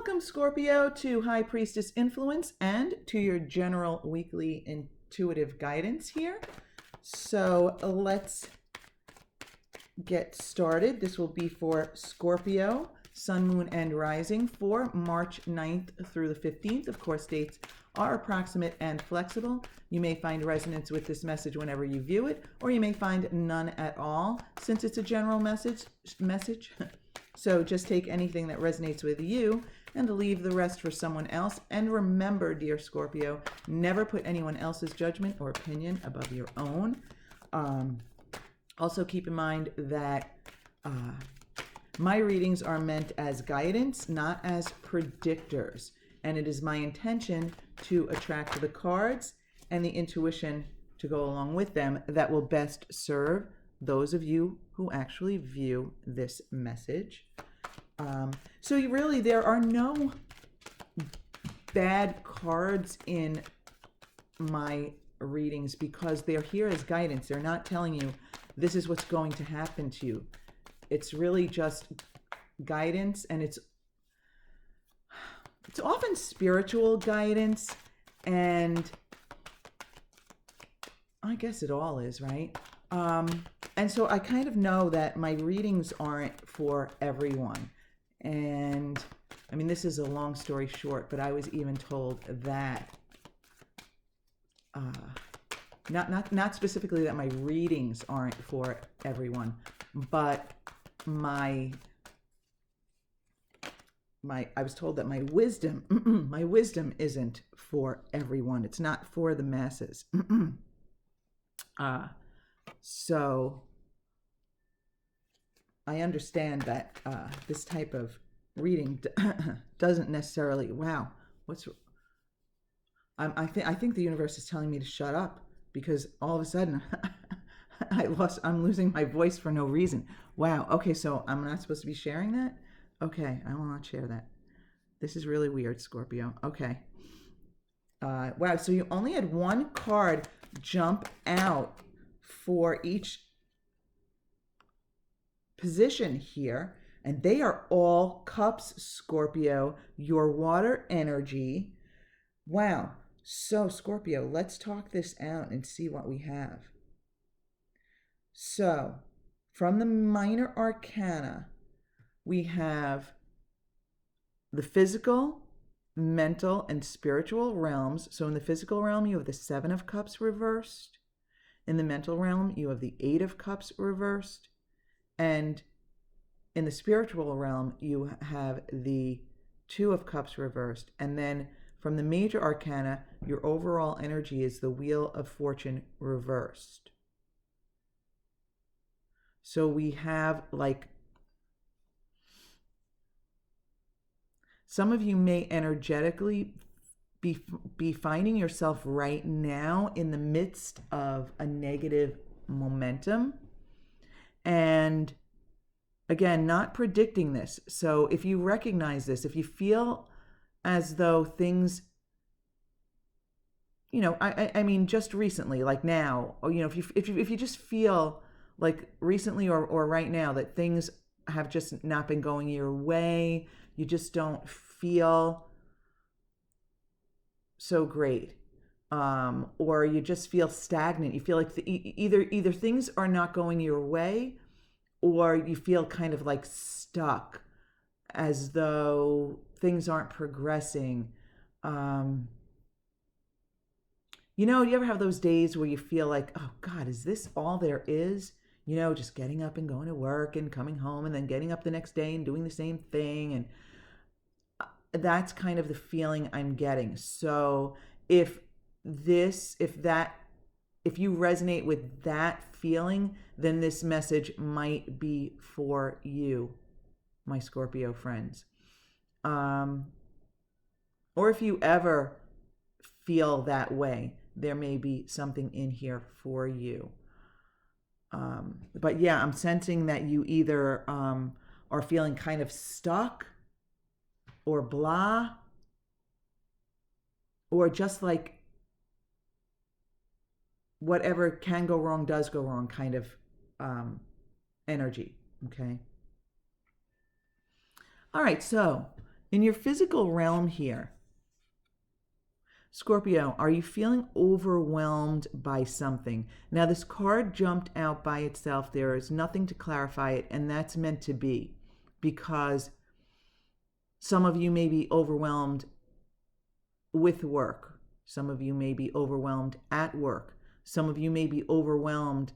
Welcome, Scorpio, to High Priestess Influence and to your general weekly intuitive guidance here. So let's get started. This will be for Scorpio, Sun, Moon, and Rising for March 9th through the 15th. Of course, dates are approximate and flexible. You may find resonance with this message whenever you view it, or you may find none at all, since it's a general message. So just take anything that resonates with you and leave the rest for someone else. And remember, dear Scorpio, never put anyone else's judgment or opinion above your own. Also keep in mind that my readings are meant as guidance, not as predictors. And it is my intention to attract the cards and the intuition to go along with them that will best serve those of you who actually view this message. So really, there are no bad cards in my readings because they're here as guidance. They're not telling you this is what's going to happen to you. It's really just guidance, and it's often spiritual guidance, and I guess it all is, right? And so I kind of know that my readings aren't for everyone. And I mean, this is a long story short, but I was even told that, not specifically that my readings aren't for everyone, but I was told that my wisdom isn't for everyone. It's not for the masses. So I understand that this type of reading doesn't necessarily, wow, I think the universe is telling me to shut up because all of a sudden I'm losing my voice for no reason. Wow. Okay. So I'm not supposed to be sharing that. Okay. I will not share that. This is really weird, Scorpio. Okay. Wow. So you only had one card jump out for each position here, and they are all cups, Scorpio, your water energy. Wow. So Scorpio, let's talk this out and see what we have. So from the minor arcana, we have the physical, mental, and spiritual realms. So in the physical realm, you have the Seven of Cups reversed. In the mental realm, you have the Eight of Cups reversed. And in the spiritual realm, you have the Two of Cups reversed. And then from the major arcana, your overall energy is the Wheel of Fortune reversed. So we have, like, some of you may energetically be finding yourself right now in the midst of a negative momentum. And again, not predicting this. So if you recognize this, if you feel as though things, I mean, just recently, like now, or, if you just feel like recently or right now that things have just not been going your way, you just don't feel so great, or you just feel stagnant. You feel like either things are not going your way, or you feel kind of like stuck, as though things aren't progressing. You ever have those days where you feel like, oh God, is this all there is? Just getting up and going to work and coming home and then getting up the next day and doing the same thing. And that's kind of the feeling I'm getting. So if you resonate with that feeling, then this message might be for you, my Scorpio friends. Or if you ever feel that way, there may be something in here for you. But yeah, I'm sensing that you either are feeling kind of stuck or blah, or just like whatever can go wrong does go wrong kind of energy. Okay. All right. So In your physical realm here, Scorpio, are you feeling overwhelmed by something? Now, this card jumped out by itself. There is nothing to clarify it, and that's meant to be, because some of you may be overwhelmed with work. Some of you may be overwhelmed at work. Some of you may be overwhelmed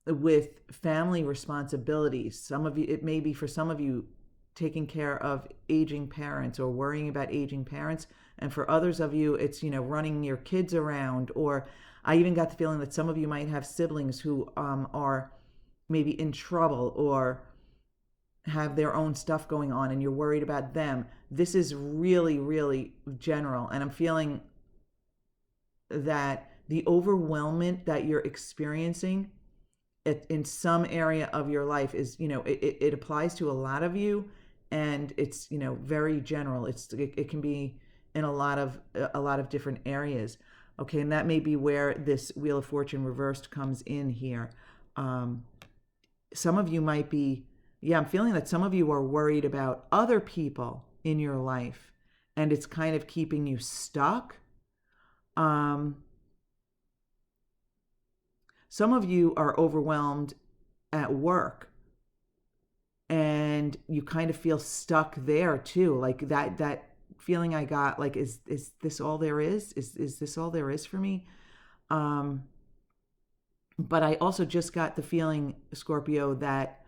with family responsibilities. Some of you, it may be for some of you taking care of aging parents or worrying about aging parents. And for others of you, it's, running your kids around. Or I even got the feeling that some of you might have siblings who are maybe in trouble or have their own stuff going on and you're worried about them. This is really, really general. And I'm feeling that the overwhelmment that you're experiencing in some area of your life is, it applies to a lot of you, and it's, very general. It can be in a lot of different areas. Okay, and that may be where this Wheel of Fortune reversed comes in here. Some of you might be, I'm feeling that some of you are worried about other people in your life, and it's kind of keeping you stuck. Some of you are overwhelmed at work, and you kind of feel stuck there too. Like that feeling I got, like, is this all there is? Is this all there is for me? But I also just got the feeling, Scorpio, that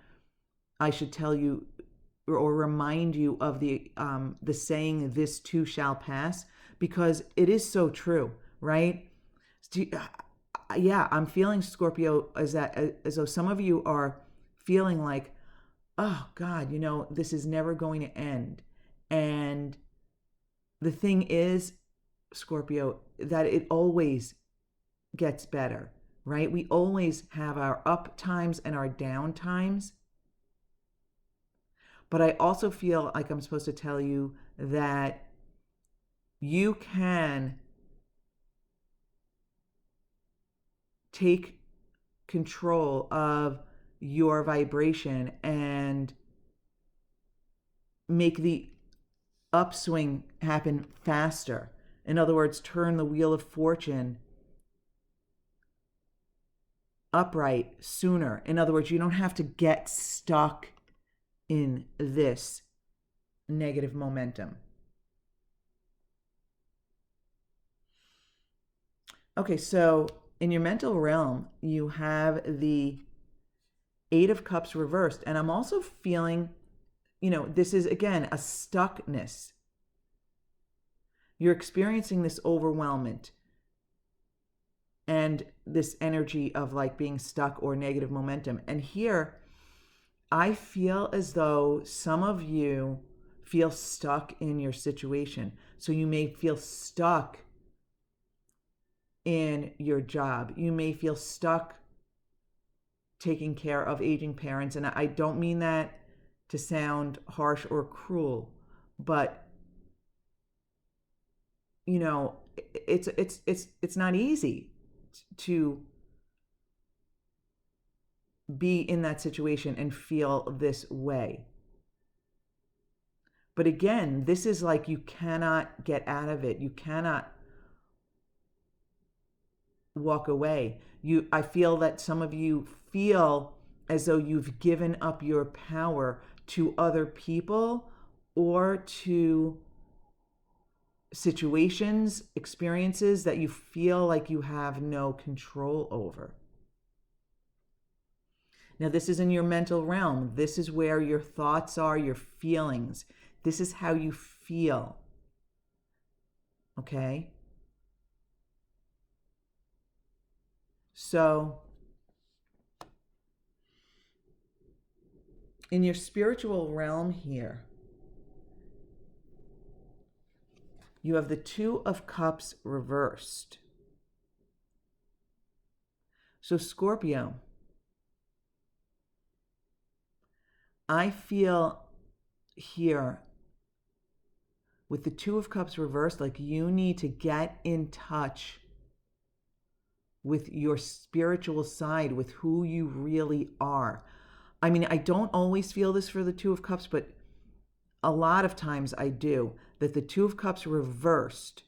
I should tell you or remind you of the saying, "This too shall pass," because it is so true, right? Yeah, I'm feeling, Scorpio, as though some of you are feeling like, oh God, this is never going to end. And the thing is, Scorpio, that it always gets better, right? We always have our up times and our down times. But I also feel like I'm supposed to tell you that you can take control of your vibration and make the upswing happen faster. In other words, turn the Wheel of Fortune upright sooner. In other words, you don't have to get stuck in this negative momentum. Okay, so in your mental realm, you have the Eight of Cups reversed. And I'm also feeling, this is, again, a stuckness. You're experiencing this overwhelmment and this energy of like being stuck or negative momentum. And here, I feel as though some of you feel stuck in your situation. So you may feel stuck in your job. You may feel stuck taking care of aging parents. And I don't mean that to sound harsh or cruel, but it's not easy to be in that situation and feel this way. But again, this is like you cannot get out of it. You cannot walk away. I feel that some of you feel as though you've given up your power to other people or to situations, experiences that you feel like you have no control over. Now, this is in your mental realm. This is where your thoughts are, your feelings. This is how you feel. Okay? So, in your spiritual realm here, you have the Two of Cups reversed. So, Scorpio, I feel here with the Two of Cups reversed, like you need to get in touch with your spiritual side, with who you really are. I mean, I don't always feel this for the Two of Cups, but a lot of times I do, that the Two of Cups reversed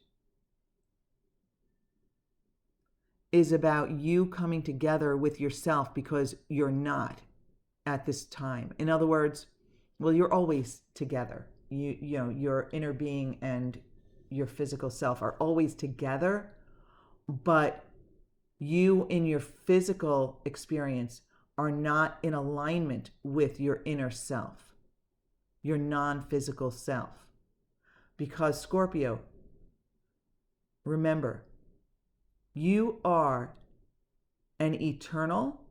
is about you coming together with yourself because you're not at this time. In other words, well, you're always together. You know, your inner being and your physical self are always together, but you in your physical experience are not in alignment with your inner self, your non-physical self. Because Scorpio, remember, you are an eternal,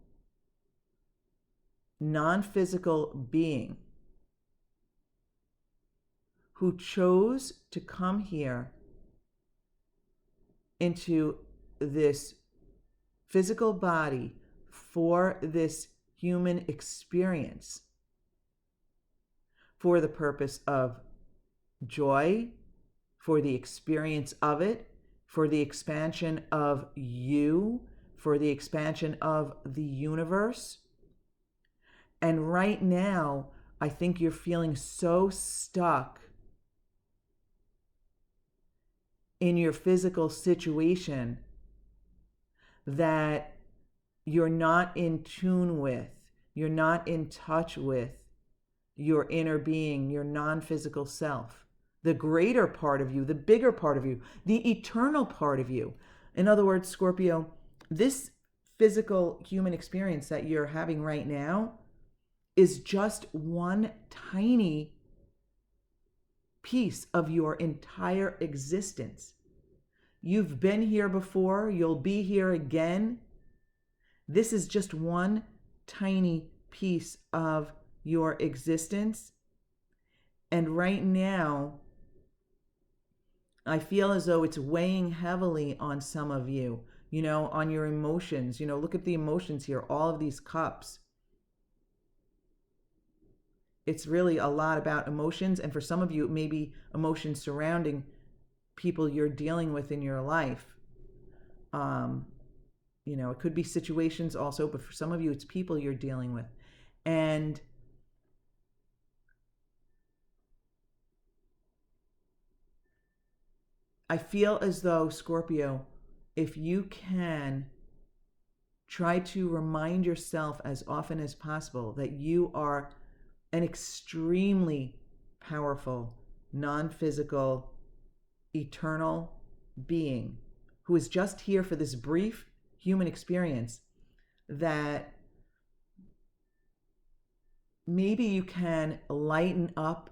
non-physical being who chose to come here into this physical body for this human experience for the purpose of joy, for the experience of it, for the expansion of you, for the expansion of the universe. And right now, I think you're feeling so stuck in your physical situation that you're not in tune with, you're not in touch with your inner being, your non-physical self, the greater part of you, the bigger part of you, the eternal part of you. In other words, Scorpio, this physical human experience that you're having right now is just one tiny piece of your entire existence. You've been here before, you'll be here again. This is just one tiny piece of your existence. And right now, I feel as though it's weighing heavily on some of you, you know, on your emotions. You know, look at the emotions here, all of these cups. It's really a lot about emotions. And for some of you, it may be emotions surrounding people you're dealing with in your life. You know, it could be situations also, but for some of you, it's people you're dealing with. And I feel as though, Scorpio, if you can try to remind yourself as often as possible that you are an extremely powerful, non-physical, eternal being who is just here for this brief human experience, that maybe you can lighten up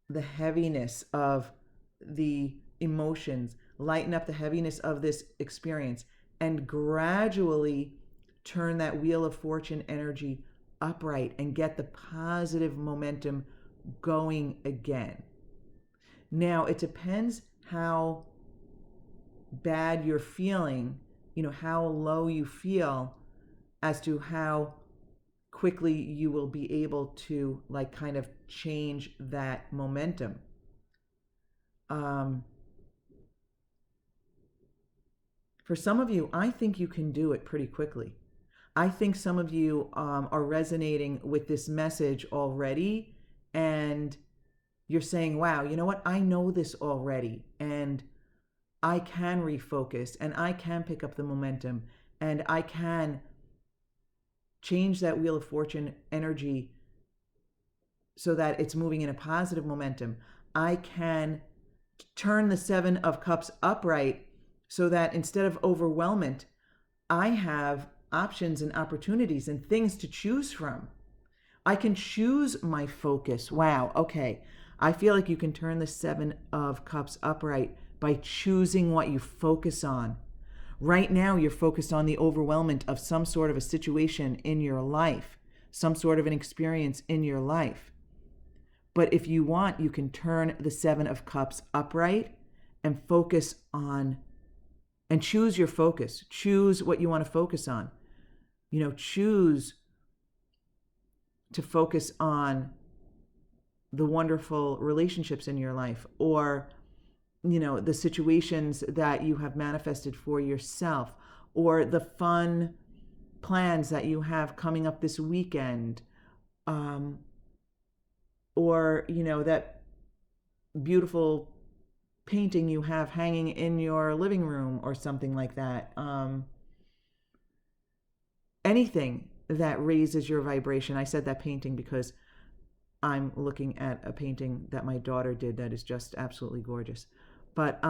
the heaviness of the emotions, lighten up the heaviness of this experience, and gradually turn that Wheel of Fortune energy upright and get the positive momentum going again. Now, it depends how bad you're feeling, you know, how low you feel, as to how quickly you will be able to like kind of change that momentum. For some of you, I think you can do it pretty quickly. I think some of you are resonating with this message already, and you're saying, wow, you know what? I know this already, and I can refocus, and I can pick up the momentum, and I can change that Wheel of Fortune energy so that it's moving in a positive momentum. I can turn the Seven of Cups upright so that instead of overwhelmment, I have options and opportunities and things to choose from. I can choose my focus. Wow, okay. I feel like you can turn the Seven of Cups upright by choosing what you focus on. Right now, you're focused on the overwhelmment of some sort of a situation in your life, some sort of an experience in your life. But if you want, you can turn the Seven of Cups upright and focus on, and choose your focus. Choose what you want to focus on. You know, choose to focus on the wonderful relationships in your life, or, you know, the situations that you have manifested for yourself, or the fun plans that you have coming up this weekend, or, that beautiful painting you have hanging in your living room or something like that. Anything that raises your vibration. I said that painting because I'm looking at a painting that my daughter did that is just absolutely gorgeous. But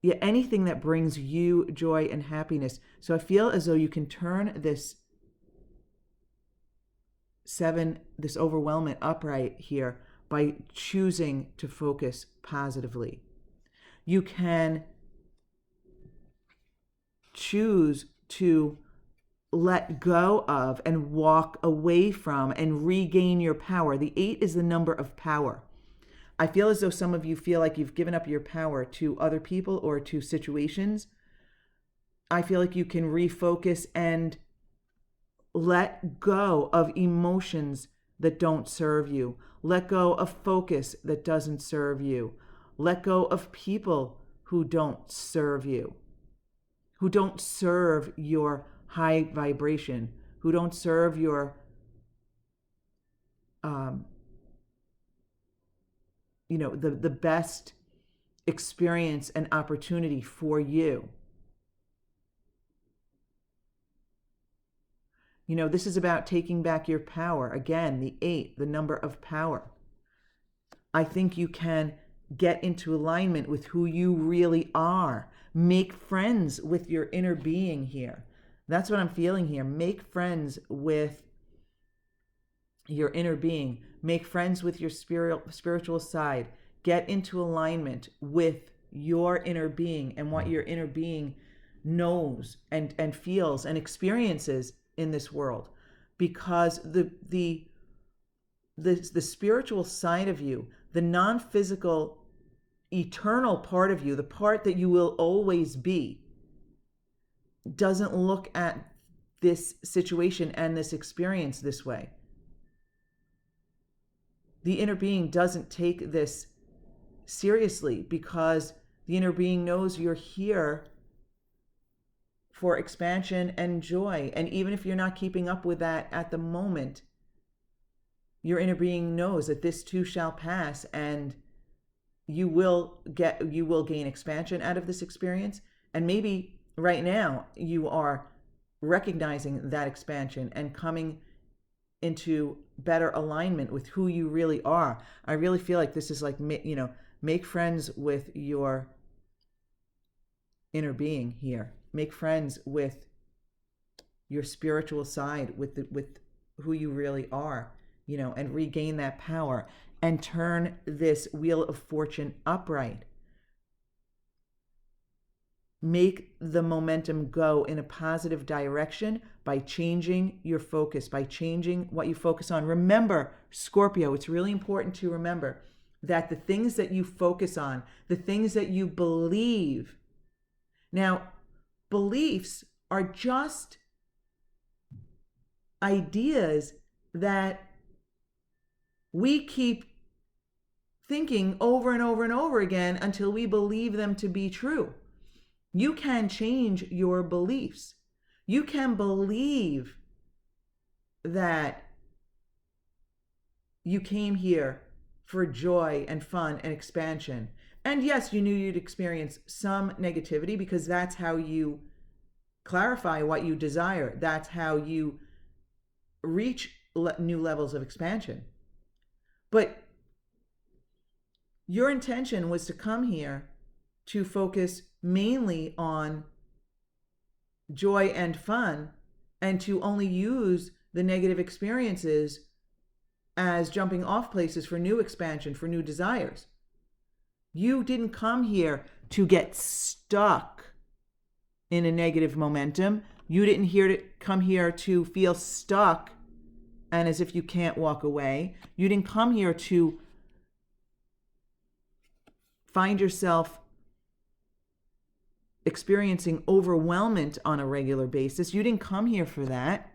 yeah, anything that brings you joy and happiness. So I feel as though you can turn this overwhelming upright here by choosing to focus positively. You can choose to let go of and walk away from and regain your power. The 8 is the number of power. I feel as though some of you feel like you've given up your power to other people or to situations. I feel like you can refocus and let go of emotions that don't serve you. Let go of focus that doesn't serve you. Let go of people who don't serve you, who don't serve your high vibration, who don't serve your, the best experience and opportunity for you. This is about taking back your power. Again, the 8, the number of power. I think you can get into alignment with who you really are. Make friends with your inner being here. That's what I'm feeling here. Make friends with your inner being. Make friends with your spiritual side. Get into alignment with your inner being and what your inner being knows and feels and experiences in this world. Because the spiritual side of you, the non-physical, eternal part of you, the part that you will always be, doesn't look at this situation and this experience this way. The inner being doesn't take this seriously because the inner being knows you're here for expansion and joy. And even if you're not keeping up with that at the moment, your inner being knows that this too shall pass, and you will gain expansion out of this experience. And maybe right now you are recognizing that expansion and coming into better alignment with who you really are. I really feel like this is like, make friends with your inner being here. Make friends with your spiritual side, with who you really are, and regain that power and turn this wheel of fortune upright. Make the momentum go in a positive direction by changing your focus, by changing what you focus on. Remember, Scorpio, it's really important to remember that the things that you focus on, the things that you believe. Now, beliefs are just ideas that we keep thinking over and over and over again until we believe them to be true. You can change your beliefs. You can believe that you came here for joy and fun and expansion. And yes, you knew you'd experience some negativity because that's how you clarify what you desire. That's how you reach new levels of expansion. But your intention was to come here to focus mainly on joy and fun, and to only use the negative experiences as jumping off places for new expansion, for new desires. You didn't come here to get stuck in a negative momentum. You didn't come here to feel stuck and as if you can't walk away. You didn't come here to find yourself experiencing overwhelmment on a regular basis. You didn't come here for that.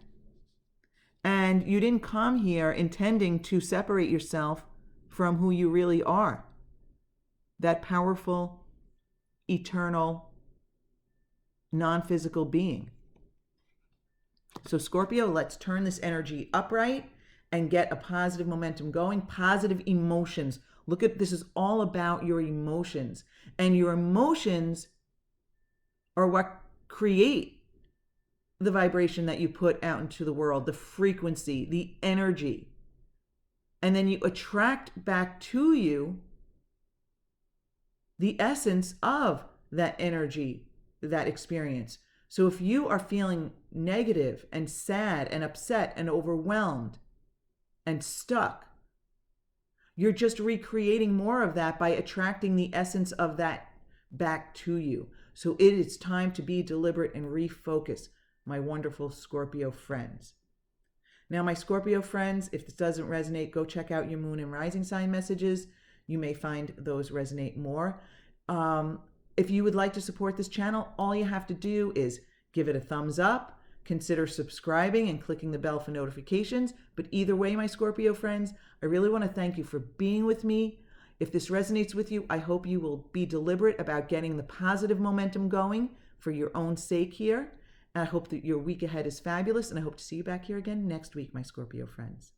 And you didn't come here intending to separate yourself from who you really are. That powerful, eternal, non-physical being. So Scorpio, let's turn this energy upright and get a positive momentum going. Positive emotions. Look at this, is all about your emotions. And your emotions are what create the vibration that you put out into the world, the frequency, the energy. And then you attract back to you the essence of that energy, that experience. So if you are feeling negative and sad and upset and overwhelmed and stuck, you're just recreating more of that by attracting the essence of that back to you. So it is time to be deliberate and refocus, my wonderful Scorpio friends. Now, my Scorpio friends, if this doesn't resonate, go check out your moon and rising sign messages. You may find those resonate more. If you would like to support this channel, all you have to do is give it a thumbs up, consider subscribing and clicking the bell for notifications. But either way, my Scorpio friends, I really want to thank you for being with me. If this resonates with you, I hope you will be deliberate about getting the positive momentum going for your own sake here. And I hope that your week ahead is fabulous, and I hope to see you back here again next week, my Scorpio friends.